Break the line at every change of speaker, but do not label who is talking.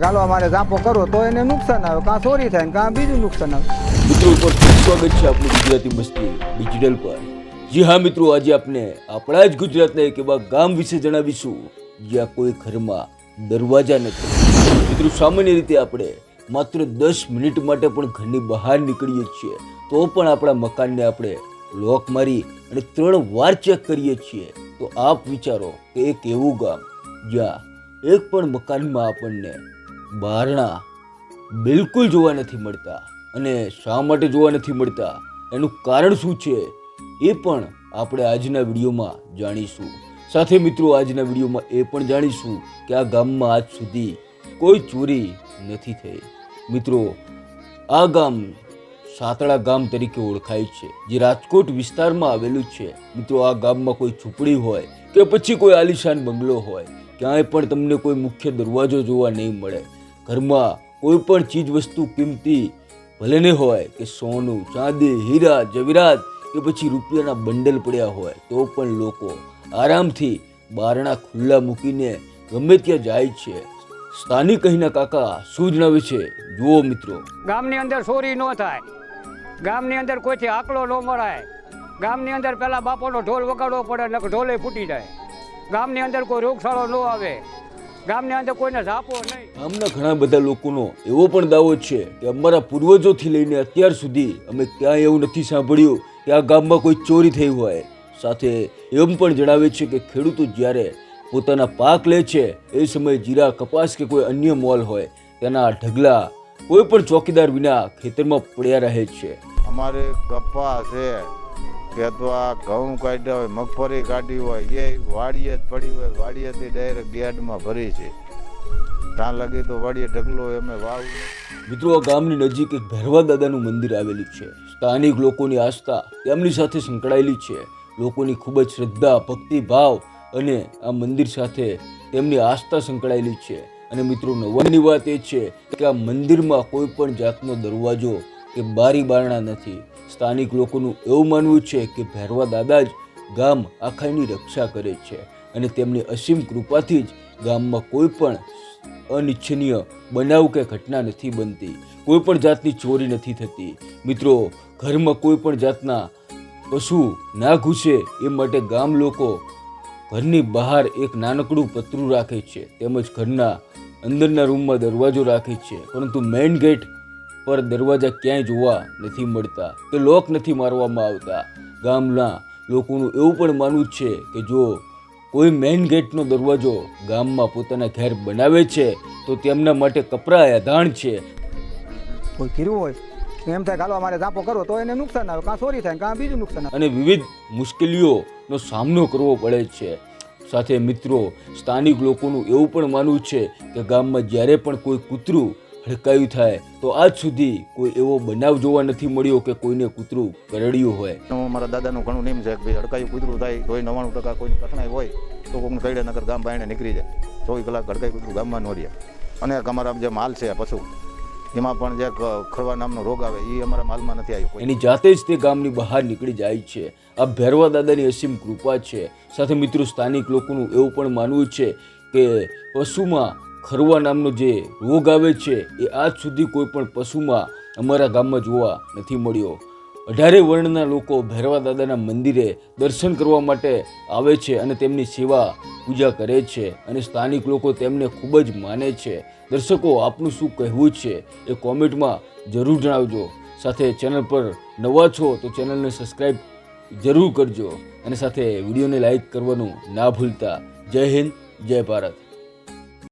હાલો અમારે જાપો કરો તો એને નુકસાન આવે, કાં ચોરી થાય ને કાં બીજું નુકસાન આવે.
મિત્રો ઉપર સ્વાગત છે આપણું ગુજરાતી મસ્તી ડિજિટલ પર. જી હા મિત્રો, આજે આપણે આપણા જ ગુજરાતના એક એવા ગામ વિશે જણાવીશું જ્યાં કોઈ ઘરમાં દરવાજા નથી. મિત્રો સામાન્ય રીતે આપણે માત્ર 10 મિનિટ માટે પણ ઘરની બહાર નીકળીએ છીએ તો પણ આપણા મકાનને આપણે લોક મારી અને 3 વાર ચેક કરીએ છીએ. તો આપ વિચારો કે એક એવું ગામ જ્યાં એક પણ મકાનમાં આપણને બારણા બિલકુલ જોવા નથી મળતા. અને શા માટે જોવા નથી મળતા, એનું કારણ શું છે એ પણ આપણે આજના વિડીયોમાં જાણીશું. સાથે મિત્રો આજના વિડીયોમાં એ પણ જાણીશું કે આ ગામમાં આજ સુધી કોઈ ચોરી નથી થઈ. મિત્રો આ ગામ સાતળા ગામ તરીકે ઓળખાય છે, જે રાજકોટ વિસ્તારમાં આવેલું છે. મિત્રો આ ગામમાં કોઈ ઝૂંપડી હોય કે પછી કોઈ આલિશાન બંગલો હોય, ક્યાંય પણ તમને કોઈ મુખ્ય દરવાજો જોવા નહીં મળે. ઘરમાં કોઈ પણ ચીજ વસ્તુ કિંમતી ભલે ને હોય કે સોનું ચાંદી હીરા જવેરાત કે પછી રૂપિયાના બંડલ પડ્યા હોય તો પણ લોકો આરામથી બારણા ખુલ્લા મૂકીને ગમે ત્યાં જાય છે. સ્થાનિક અહીંના કાકા શું જણાવે છે જુઓ મિત્રો.
ગામની અંદર ચોરી ન થાય, ગામની અંદર કોઈથી આકલો ન મરાય, ગામની અંદર પેલા બાપોનો ઢોલ વગાડવો પડે નકર ઢોલે ફૂટી જાય, ગામની અંદર કોઈ રોગશાળો ન આવે, ગામની અંદર કોઈને ઝાપો નહીં.
ગામના ઘણા બધા લોકોનો એવો પણ દાવો છે કે અમારા પૂર્વજોથી લઈને અત્યાર સુધી અમે ક્યાંય એવું નથી સાંભળ્યું કે આ ગામમાં કોઈ ચોરી થઈ હોય. સાથે એમ પણ જણાવે છે કે ખેડૂતો જ્યારે પોતાના પાક લે છે એ સમયે જીરા કપાસ કે કોઈ અન્ય મોલ હોય તેના ઢગલા કોઈ પણ ચોકીદાર વિના ખેતરમાં પડ્યા રહે છે.
અમારે કપાસ છે કે અથવા ઘઉં કાઢ્યા હોય, મગફળી કાઢી હોય, એ વાડીએ જ પડી હોય, વાડીએથી ડાયરેક્ટ યાર્ડમાં ભરી છે. ત્યાં લગી તો વાડીએ ઢગલો અમે વાવ.
મિત્રો આ ગામની નજીક એક ભેરવા દાદાનું મંદિર આવેલું છે. સ્થાનિક લોકોની આસ્થા તેમની સાથે સંકળાયેલી છે. લોકોની ખૂબ જ શ્રદ્ધા ભક્તિ ભાવ અને આ મંદિર સાથે તેમની આસ્થા સંકળાયેલી છે. અને મિત્રો નવાની વાત એ છે કે આ મંદિરમાં કોઈ પણ જાતનો દરવાજો કે બારી બારણા નથી. સ્થાનિક લોકોનું એવું માનવું છે કે ભેરવા દાદા જ ગામ આખાની રક્ષા કરે છે અને તેમની અસીમ કૃપાથી જ ગામમાં કોઈ પણ અનિચ્છનીય બનાવ કે ઘટના નથી બનતી, કોઈ પણ જાતની ચોરી નથી થતી. મિત્રો ઘરમાં કોઈ પણ જાતના પશુ ના ઘૂસે એ માટે ગામ લોકો ઘરની બહાર એક નાનકડું પતરું રાખે છે, તેમજ ઘરના અંદરના રૂમમાં દરવાજો રાખે છે. પરંતુ મેઇન ગેટ પર દરવાજા ક્યાંય જોવા નથી મળતા કે લોક નથી મારવામાં આવતા. ગામના લોકોનું એવું પણ માનવું છે કે જો કોઈ મેઇન ગેટનો દરવાજો ગામમાં પોતાના ઘેર બનાવે છે તો તેમના માટે કપરા યાધાણ છે.
કોઈ કર્યું હોય એમ થાય હાલો અમારે જાપો કરો તો એને નુકસાન આવે, કાં ચોરી થાય કાં બીજું નુકસાન આવે.
અને વિવિધ મુશ્કેલીઓનો સામનો કરવો પડે છે. સાથે મિત્રો સ્થાનિક લોકોનું એવું પણ માનવું છે કે ગામમાં જ્યારે પણ કોઈ કૂતરું હડકાયું થાય તો આજ સુધી કોઈ એવો બનાવ જોવા નથી મળ્યો કે કોઈને કૂતરું કરડ્યું હોય.
મારા દાદાનું ઘણું નિયમ છે કે ભાઈ હડકાયું કૂતરું થાય તો 99% કોઈની કઠણાઈ હોય તો કોઈનું કઈડે નકર ગામ બાયણે નીકળી જાય. 24 કલાક હડકાયું કૂતરું ગામમાં ન રહે. અને અમારા જે માલ છે પશુ એમાં પણ જે ખરવા નામનો રોગ આવે એ અમારા માલમાં નથી આવ્યો.
એની જાતે જ તે ગામની બહાર નીકળી જાય છે. આ ભેરવા દાદાની અસીમ કૃપા છે. સાથે મિત્રો સ્થાનિક લોકોનું એવું પણ માનવું છે કે પશુમાં ખરવા નામનો જે રોગ આવે છે એ આજ સુધી કોઈ પણ પશુમાં અમારા ગામમાં જોવા નથી મળ્યો. 18 વર્ણના લોકો ભેરવા દાદાના મંદિરે દર્શન કરવા માટે આવે છે અને તેમની સેવા પૂજા કરે છે અને સ્થાનિક લોકો તેમને ખૂબ જ માને છે. દર્શકો આપનું શું કહેવું છે એ કોમેન્ટમાં જરૂર જણાવજો. સાથે ચેનલ પર નવા છો તો ચેનલને સબસ્ક્રાઈબ જરૂર કરજો અને સાથે વિડીયોને લાઈક કરવાનું ના ભૂલતા. જય હિન્દ, જય ભારત.